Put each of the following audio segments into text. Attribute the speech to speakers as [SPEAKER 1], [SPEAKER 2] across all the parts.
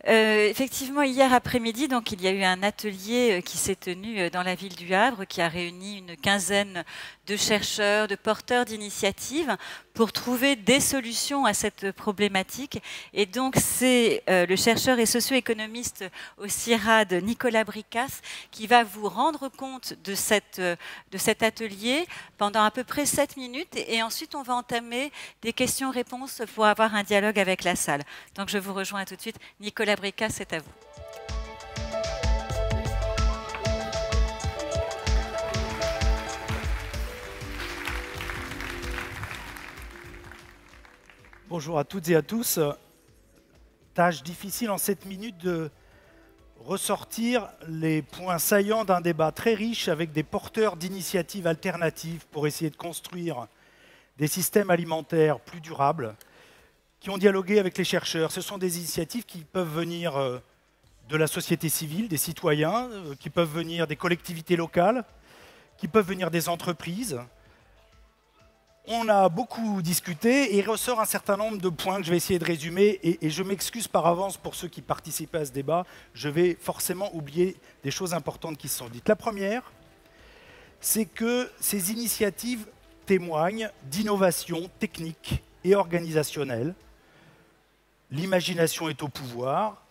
[SPEAKER 1] Effectivement, hier après-midi, donc, il y a eu un atelier qui s'est tenu dans la ville du Havre, qui a réuni une quinzaine de chercheurs, de porteurs d'initiatives pour trouver des solutions à cette problématique. Et donc, c'est le chercheur et socio-économiste au CIRAD, Nicolas Bricas, qui va vous rendre compte de cet atelier pendant à peu près 7 minutes. Et ensuite, on va entamer des questions-réponses pour avoir un dialogue avec la salle. Donc, je vous rejoins tout de suite. Nicolas Bricas, c'est à vous.
[SPEAKER 2] Bonjour à toutes et à tous. Tâche difficile en 7 minutes de ressortir les points saillants d'un débat très riche avec des porteurs d'initiatives alternatives pour essayer de construire des systèmes alimentaires plus durables qui ont dialogué avec les chercheurs. Ce sont des initiatives qui peuvent venir de la société civile, des citoyens, qui peuvent venir des collectivités locales, qui peuvent venir des entreprises. On a beaucoup discuté et il ressort un certain nombre de points que je vais essayer de résumer et je m'excuse par avance pour ceux qui participaient à ce débat. Je vais forcément oublier des choses importantes qui se sont dites. La première, c'est que ces initiatives témoignent d'innovations techniques et organisationnelles. L'imagination est au pouvoir,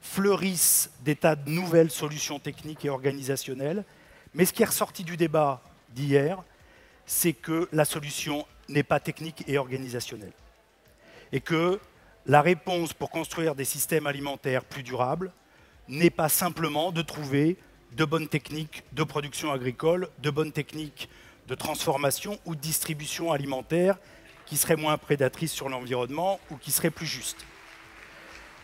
[SPEAKER 2] fleurissent des tas de nouvelles solutions techniques et organisationnelles. Mais ce qui est ressorti du débat d'hier, c'est que la solution n'est pas technique et organisationnelle. Et que la réponse pour construire des systèmes alimentaires plus durables n'est pas simplement de trouver de bonnes techniques de production agricole, de bonnes techniques de transformation ou de distribution alimentaire qui seraient moins prédatrices sur l'environnement ou qui seraient plus justes.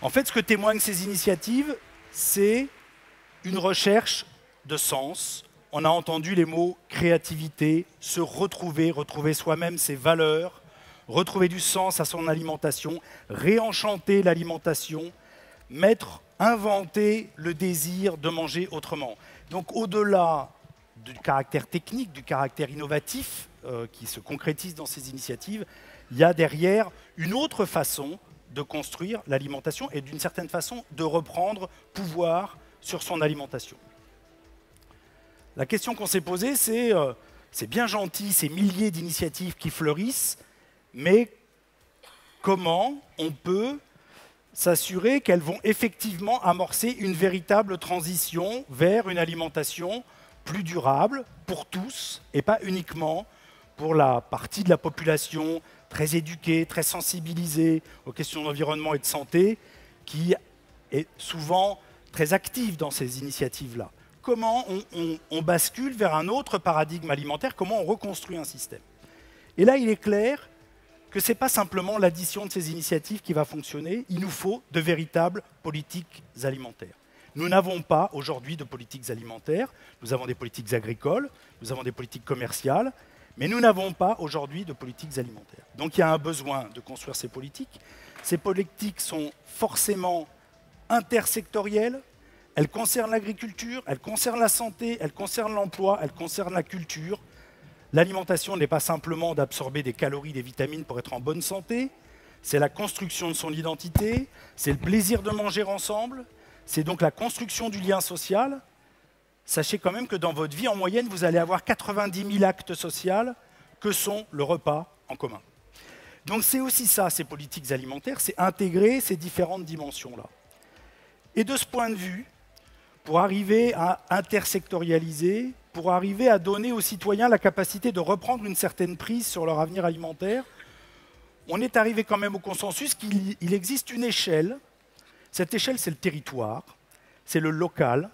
[SPEAKER 2] En fait, ce que témoignent ces initiatives, c'est une recherche de sens. On a entendu les mots créativité, se retrouver, retrouver soi-même ses valeurs, retrouver du sens à son alimentation, réenchanter l'alimentation, inventer le désir de manger autrement. Donc au-delà du caractère technique, du caractère innovatif qui se concrétise dans ces initiatives, il y a derrière une autre façon de construire l'alimentation et d'une certaine façon de reprendre pouvoir sur son alimentation. La question qu'on s'est posée, c'est bien gentil ces milliers d'initiatives qui fleurissent, mais comment on peut s'assurer qu'elles vont effectivement amorcer une véritable transition vers une alimentation plus durable pour tous et pas uniquement pour la partie de la population très éduquée, très sensibilisée aux questions d'environnement et de santé, qui est souvent très active dans ces initiatives-là. Comment on bascule vers un autre paradigme alimentaire, comment on reconstruit un système. Et là, il est clair que ce n'est pas simplement l'addition de ces initiatives qui va fonctionner, il nous faut de véritables politiques alimentaires. Nous n'avons pas aujourd'hui de politiques alimentaires, nous avons des politiques agricoles, nous avons des politiques commerciales, mais nous n'avons pas aujourd'hui de politiques alimentaires. Donc il y a un besoin de construire ces politiques. Ces politiques sont forcément intersectorielles. Elles concernent l'agriculture, elles concernent la santé, elles concernent l'emploi, elles concernent la culture. L'alimentation n'est pas simplement d'absorber des calories, des vitamines pour être en bonne santé. C'est la construction de son identité, c'est le plaisir de manger ensemble, c'est donc la construction du lien social. Sachez quand même que dans votre vie, en moyenne, vous allez avoir 90 000 actes sociaux que sont le repas en commun. Donc c'est aussi ça, ces politiques alimentaires, c'est intégrer ces différentes dimensions-là. Et de ce point de vue, pour arriver à intersectorialiser, pour arriver à donner aux citoyens la capacité de reprendre une certaine prise sur leur avenir alimentaire, on est arrivé quand même au consensus qu'il existe une échelle. Cette échelle, c'est le territoire, c'est le local,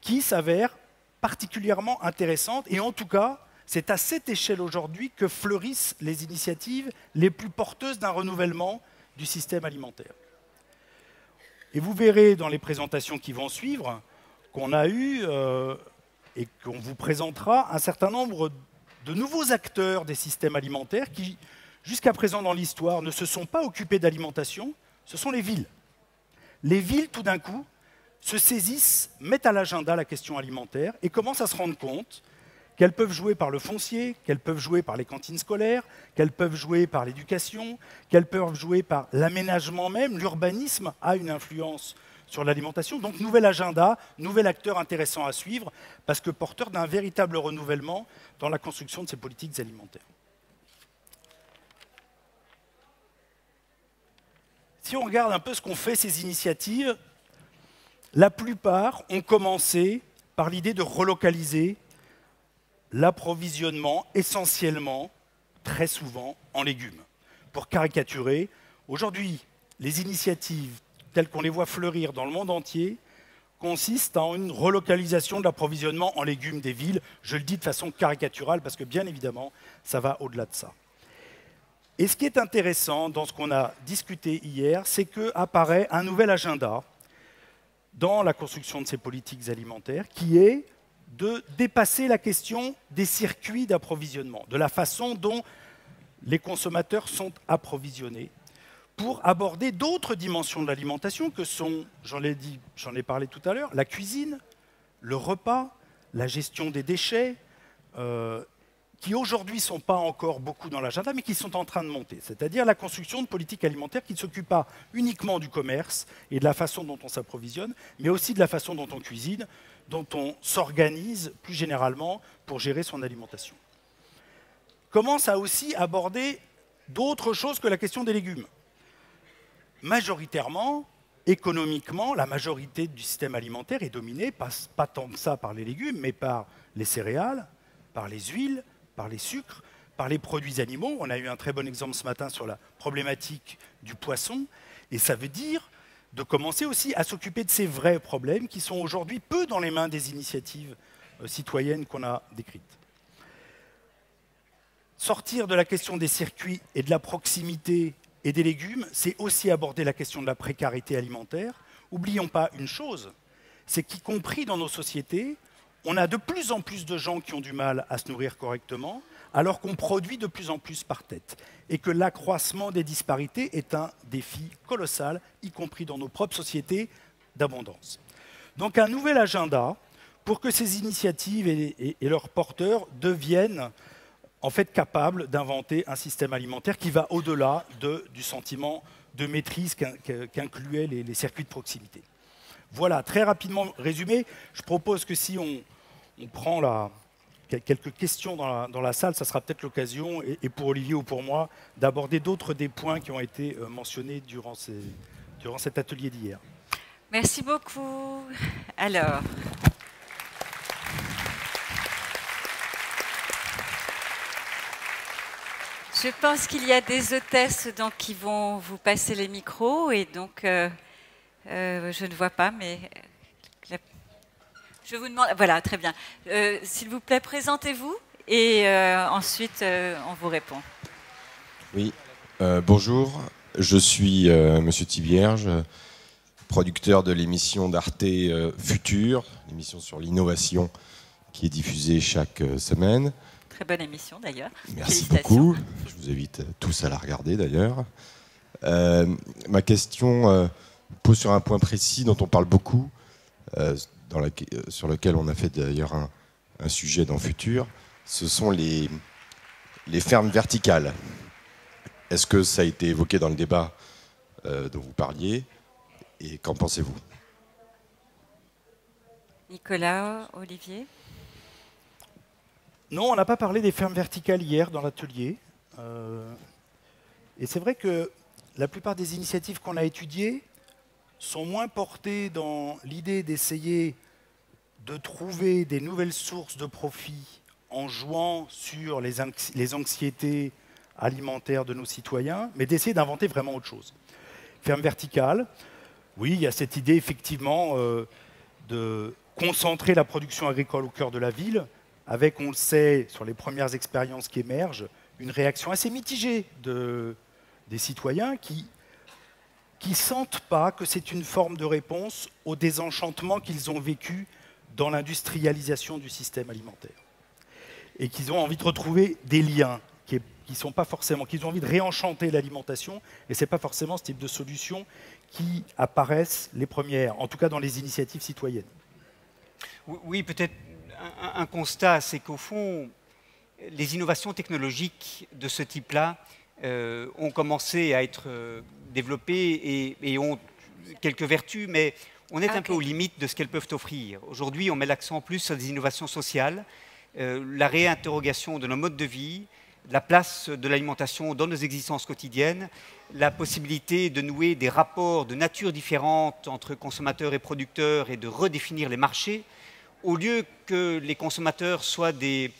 [SPEAKER 2] qui s'avère particulièrement intéressante. Et en tout cas, c'est à cette échelle aujourd'hui que fleurissent les initiatives les plus porteuses d'un renouvellement du système alimentaire. Et vous verrez dans les présentations qui vont suivre qu'on a eu et qu'on vous présentera un certain nombre de nouveaux acteurs des systèmes alimentaires qui, jusqu'à présent dans l'histoire, ne se sont pas occupés d'alimentation, ce sont les villes. Les villes, tout d'un coup, se saisissent, mettent à l'agenda la question alimentaire et commencent à se rendre compte qu'elles peuvent jouer par le foncier, qu'elles peuvent jouer par les cantines scolaires, qu'elles peuvent jouer par l'éducation, qu'elles peuvent jouer par l'aménagement même. L'urbanisme a une influence sur l'alimentation. Donc, nouvel agenda, nouvel acteur intéressant à suivre, parce que porteur d'un véritable renouvellement dans la construction de ces politiques alimentaires. Si on regarde un peu ce qu'ont fait ces initiatives, la plupart ont commencé par l'idée de relocaliser l'approvisionnement essentiellement, très souvent, en légumes. Pour caricaturer, aujourd'hui, les initiatives telles qu'on les voit fleurir dans le monde entier consistent en une relocalisation de l'approvisionnement en légumes des villes. Je le dis de façon caricaturale parce que, bien évidemment, ça va au-delà de ça. Et ce qui est intéressant dans ce qu'on a discuté hier, c'est qu'apparaît un nouvel agenda dans la construction de ces politiques alimentaires qui est de dépasser la question des circuits d'approvisionnement, de la façon dont les consommateurs sont approvisionnés, pour aborder d'autres dimensions de l'alimentation que sont, j'en ai parlé tout à l'heure, la cuisine, le repas, la gestion des déchets, qui aujourd'hui ne sont pas encore beaucoup dans l'agenda, mais qui sont en train de monter. C'est-à-dire la construction de politiques alimentaires qui ne s'occupent pas uniquement du commerce et de la façon dont on s'approvisionne, mais aussi de la façon dont on cuisine, dont on s'organise plus généralement pour gérer son alimentation. Commence à aussi aborder d'autres choses que la question des légumes. Majoritairement, économiquement, la majorité du système alimentaire est dominée, pas tant que ça par les légumes, mais par les céréales, par les huiles, par les sucres, par les produits animaux. On a eu un très bon exemple ce matin sur la problématique du poisson. Et ça veut dire de commencer aussi à s'occuper de ces vrais problèmes qui sont aujourd'hui peu dans les mains des initiatives citoyennes qu'on a décrites. Sortir de la question des circuits et de la proximité et des légumes, c'est aussi aborder la question de la précarité alimentaire. N'oublions pas une chose, c'est qu'y compris dans nos sociétés, on a de plus en plus de gens qui ont du mal à se nourrir correctement, alors qu'on produit de plus en plus par tête. Et que l'accroissement des disparités est un défi colossal, y compris dans nos propres sociétés d'abondance. Donc un nouvel agenda pour que ces initiatives et leurs porteurs deviennent en fait capables d'inventer un système alimentaire qui va au-delà du sentiment de maîtrise qu'incluaient les circuits de proximité. Voilà, très rapidement résumé, je propose que si on prend quelques questions dans la salle, ça sera peut-être l'occasion, et pour Olivier ou pour moi, d'aborder d'autres des points qui ont été mentionnés durant cet atelier d'hier.
[SPEAKER 1] Merci beaucoup. Alors, je pense qu'il y a des hôtesses donc, qui vont vous passer les micros, et donc je ne vois pas, mais je vous demande, voilà, très bien. S'il vous plaît, présentez-vous et ensuite on vous répond.
[SPEAKER 3] Oui, bonjour, je suis Monsieur Thivierge, producteur de l'émission d'Arte Futur, l'émission sur l'innovation qui est diffusée chaque semaine.
[SPEAKER 1] Très bonne émission d'ailleurs.
[SPEAKER 3] Merci beaucoup, je vous invite tous à la regarder d'ailleurs. Ma question pose sur un point précis dont on parle beaucoup, sur lequel on a fait d'ailleurs un sujet dans Futur, ce sont les fermes verticales. Est-ce que ça a été évoqué dans le débat dont vous parliez, et qu'en pensez-vous?
[SPEAKER 1] Nicolas, Olivier?
[SPEAKER 2] Non, on n'a pas parlé des fermes verticales hier dans l'atelier. Et c'est vrai que la plupart des initiatives qu'on a étudiées sont moins portées dans l'idée d'essayer de trouver des nouvelles sources de profit en jouant sur les anxiétés alimentaires de nos citoyens, mais d'essayer d'inventer vraiment autre chose. Ferme verticale, oui, il y a cette idée effectivement de concentrer la production agricole au cœur de la ville, avec, on le sait, sur les premières expériences qui émergent, une réaction assez mitigée des citoyens qui sentent pas que c'est une forme de réponse au désenchantement qu'ils ont vécu dans l'industrialisation du système alimentaire. Et qu'ils ont envie de retrouver des liens qui sont pas forcément, qu'ils ont envie de réenchanter l'alimentation, et ce n'est pas forcément ce type de solutions qui apparaissent les premières, en tout cas dans les initiatives citoyennes.
[SPEAKER 4] Oui, peut-être un constat, c'est qu'au fond, les innovations technologiques de ce type-là ont commencé à être développées et ont quelques vertus, mais on est un peu aux limites de ce qu'elles peuvent offrir. Aujourd'hui, on met l'accent plus sur des innovations sociales, la réinterrogation de nos modes de vie, la place de l'alimentation dans nos existences quotidiennes, la possibilité de nouer des rapports de nature différente entre consommateurs et producteurs et de redéfinir les marchés, au lieu que les consommateurs soient des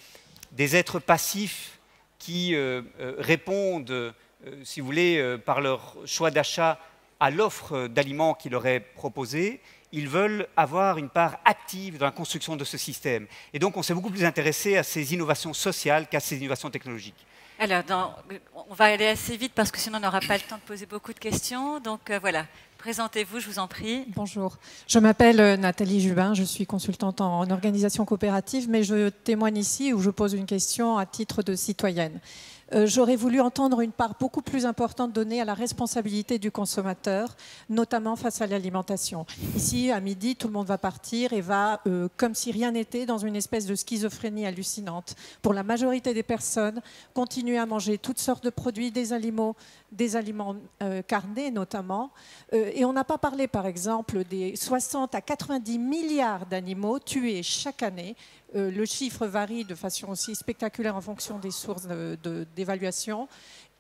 [SPEAKER 4] êtres passifs qui répondent, si vous voulez, par leur choix d'achat à l'offre d'aliments qui leur est proposée. Ils veulent avoir une part active dans la construction de ce système. Et donc, on s'est beaucoup plus intéressé à ces innovations sociales qu'à ces innovations technologiques.
[SPEAKER 1] Alors, on va aller assez vite parce que sinon on n'aura pas le temps de poser beaucoup de questions. Donc voilà, présentez-vous, je vous en prie.
[SPEAKER 5] Bonjour, je m'appelle Nathalie Jubin, je suis consultante en organisation coopérative, mais je témoigne ici où je pose une question à titre de citoyenne. J'aurais voulu entendre une part beaucoup plus importante donnée à la responsabilité du consommateur, notamment face à l'alimentation. Ici, à midi, tout le monde va partir et va, comme si rien n'était, dans une espèce de schizophrénie hallucinante. Pour la majorité des personnes, continuer à manger toutes sortes de produits, des aliments carnés notamment. Et on n'a pas parlé, par exemple, des 60 à 90 milliards d'animaux tués chaque année. Le chiffre varie de façon aussi spectaculaire en fonction des sources d'évaluation,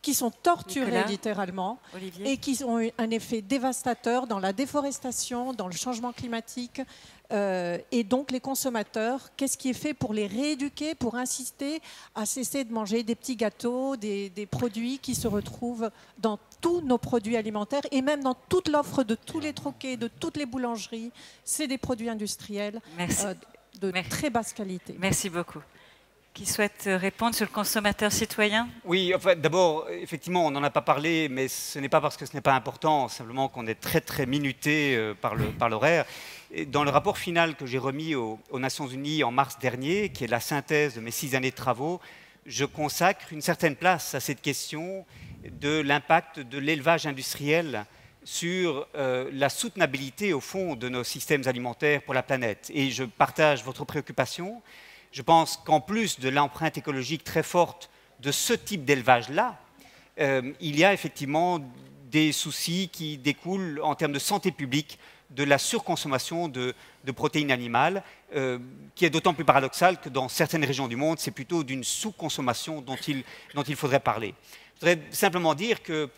[SPEAKER 5] qui sont torturés
[SPEAKER 1] Nicolas,
[SPEAKER 5] littéralement,
[SPEAKER 1] Olivier.
[SPEAKER 5] Et qui ont un effet dévastateur dans la déforestation, dans le changement climatique. Et donc les consommateurs, qu'est-ce qui est fait pour les rééduquer, pour inciter à cesser de manger des petits gâteaux, des produits qui se retrouvent dans tous nos produits alimentaires et même dans toute l'offre de tous les troquets, de toutes les boulangeries. C'est des produits industriels.
[SPEAKER 1] Merci.
[SPEAKER 5] De très basse qualité.
[SPEAKER 1] Merci beaucoup. Qui souhaite répondre sur le consommateur citoyen?
[SPEAKER 4] Oui, enfin, d'abord, effectivement, on n'en a pas parlé, mais ce n'est pas parce que ce n'est pas important, simplement qu'on est très très minuté par l'horaire. Dans le rapport final que j'ai remis aux Nations Unies en mars dernier, qui est la synthèse de mes 6 années de travaux, je consacre une certaine place à cette question de l'impact de l'élevage industriel sur la soutenabilité, au fond, de nos systèmes alimentaires pour la planète. Et je partage votre préoccupation. Je pense qu'en plus de l'empreinte écologique très forte de ce type d'élevage-là, il y a effectivement des soucis qui découlent en termes de santé publique de la surconsommation de protéines animales, qui est d'autant plus paradoxal que dans certaines régions du monde, c'est plutôt d'une sous-consommation dont il faudrait parler. Je voudrais simplement dire que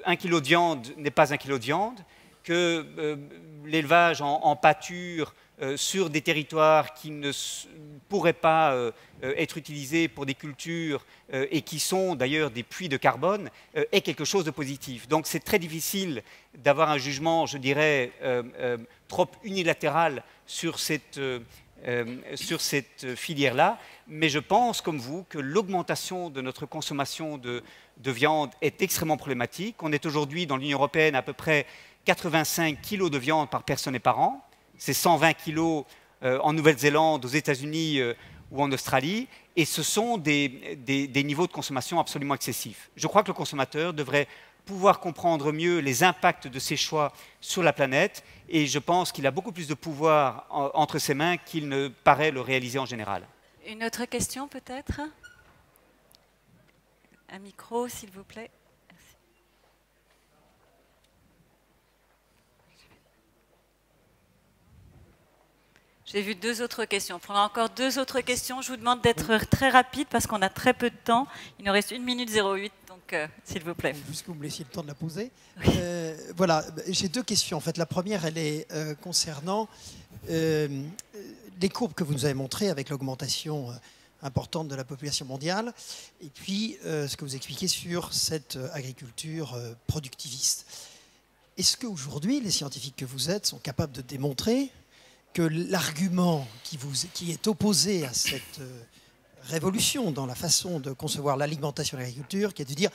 [SPEAKER 4] 1 kilo de viande n'est pas 1 kilo de viande, que l'élevage en pâture sur des territoires qui ne pourraient pas être utilisés pour des cultures et qui sont d'ailleurs des puits de carbone est quelque chose de positif. Donc c'est très difficile d'avoir un jugement, je dirais, trop unilatéral sur cette filière-là, mais je pense, comme vous, que l'augmentation de notre consommation de viande est extrêmement problématique. On est aujourd'hui dans l'Union européenne à peu près 85 kilos de viande par personne et par an. C'est 120 kilos en Nouvelle-Zélande, aux États-Unis ou en Australie, et ce sont des niveaux de consommation absolument excessifs. Je crois que le consommateur devrait pouvoir comprendre mieux les impacts de ses choix sur la planète, et je pense qu'il a beaucoup plus de pouvoir entre ses mains qu'il ne paraît le réaliser en général.
[SPEAKER 1] Une autre question peut-être? Un micro, s'il vous plaît. Merci. J'ai vu 2 autres questions. On prendra encore 2 autres questions. Je vous demande d'être très rapide parce qu'on a très peu de temps. Il nous reste 1 minute 08, donc s'il vous plaît.
[SPEAKER 6] Puisque vous me laissiez le temps de la poser. Voilà, j'ai 2 questions. En fait, la première, elle est concernant les courbes que vous nous avez montrées avec l'augmentation importante de la population mondiale, et puis ce que vous expliquez sur cette agriculture productiviste. Est-ce qu'aujourd'hui, les scientifiques que vous êtes sont capables de démontrer que l'argument qui est opposé à cette révolution dans la façon de concevoir l'alimentation et l'agriculture, qui est de dire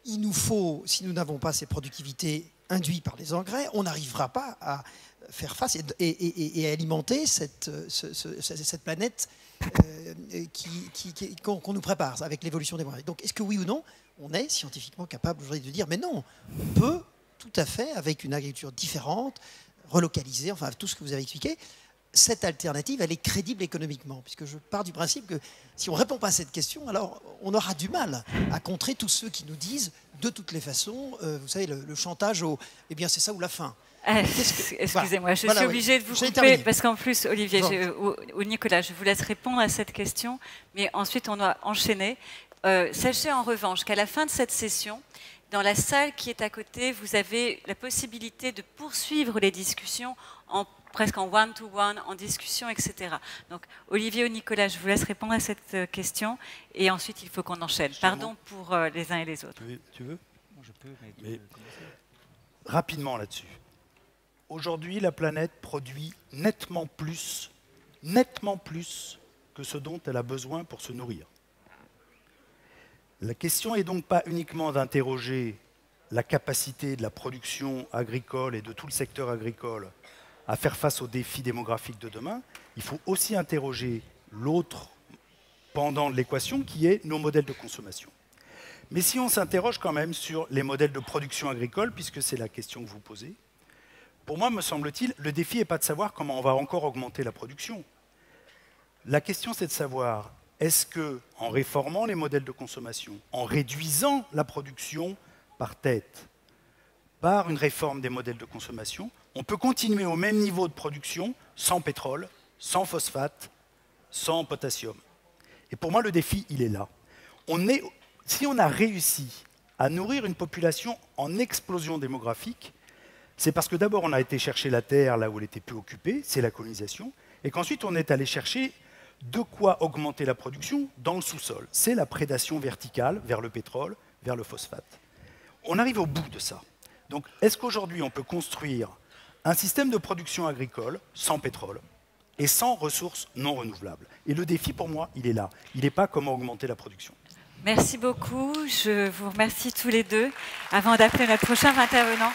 [SPEAKER 6] il nous faut, si nous n'avons pas ces productivités induites par les engrais, on n'arrivera pas à faire face et à alimenter cette planète qu'on nous prépare avec l'évolution des moyens. Donc est-ce que oui ou non, on est scientifiquement capable aujourd'hui de dire mais non, on peut tout à fait, avec une agriculture différente, relocalisée, enfin tout ce que vous avez expliqué, cette alternative, elle est crédible économiquement? Puisque je pars du principe que si on ne répond pas à cette question, alors on aura du mal à contrer tous ceux qui nous disent, de toutes les façons, vous savez, le chantage au « eh bien, c'est ça ou la fin ».
[SPEAKER 1] Excusez-moi, je suis obligée de vous couper parce qu'en plus, Olivier ou Nicolas, je vous laisse répondre à cette question, mais ensuite on doit enchaîner. Sachez en revanche qu'à la fin de cette session, dans la salle qui est à côté, vous avez la possibilité de poursuivre les discussions presque en one-to-one, en discussion, etc. Donc, Olivier ou Nicolas, je vous laisse répondre à cette question et ensuite il faut qu'on enchaîne. Pardon pour les uns et les autres.
[SPEAKER 2] Tu veux?
[SPEAKER 4] Moi, je peux,
[SPEAKER 2] mais rapidement là-dessus. Aujourd'hui, la planète produit nettement plus que ce dont elle a besoin pour se nourrir. La question n'est donc pas uniquement d'interroger la capacité de la production agricole et de tout le secteur agricole à faire face aux défis démographiques de demain. Il faut aussi interroger l'autre pendant de l'équation qui est nos modèles de consommation. Mais si on s'interroge quand même sur les modèles de production agricole, puisque c'est la question que vous posez, pour moi, me semble-t-il, le défi n'est pas de savoir comment on va encore augmenter la production. La question, c'est de savoir, est-ce qu'en réformant les modèles de consommation, en réduisant la production par tête, par une réforme des modèles de consommation, on peut continuer au même niveau de production sans pétrole, sans phosphate, sans potassium. Et pour moi, le défi, il est là. Si on a réussi à nourrir une population en explosion démographique, c'est parce que d'abord, on a été chercher la terre là où elle était peu occupée, c'est la colonisation, et qu'ensuite, on est allé chercher de quoi augmenter la production dans le sous-sol. C'est la prédation verticale vers le pétrole, vers le phosphate. On arrive au bout de ça. Donc, est-ce qu'aujourd'hui, on peut construire un système de production agricole sans pétrole et sans ressources non renouvelables? Et le défi, pour moi, il est là. Il n'est pas comment augmenter la production.
[SPEAKER 1] Merci beaucoup. Je vous remercie tous les deux. Avant d'appeler notre prochain intervenant.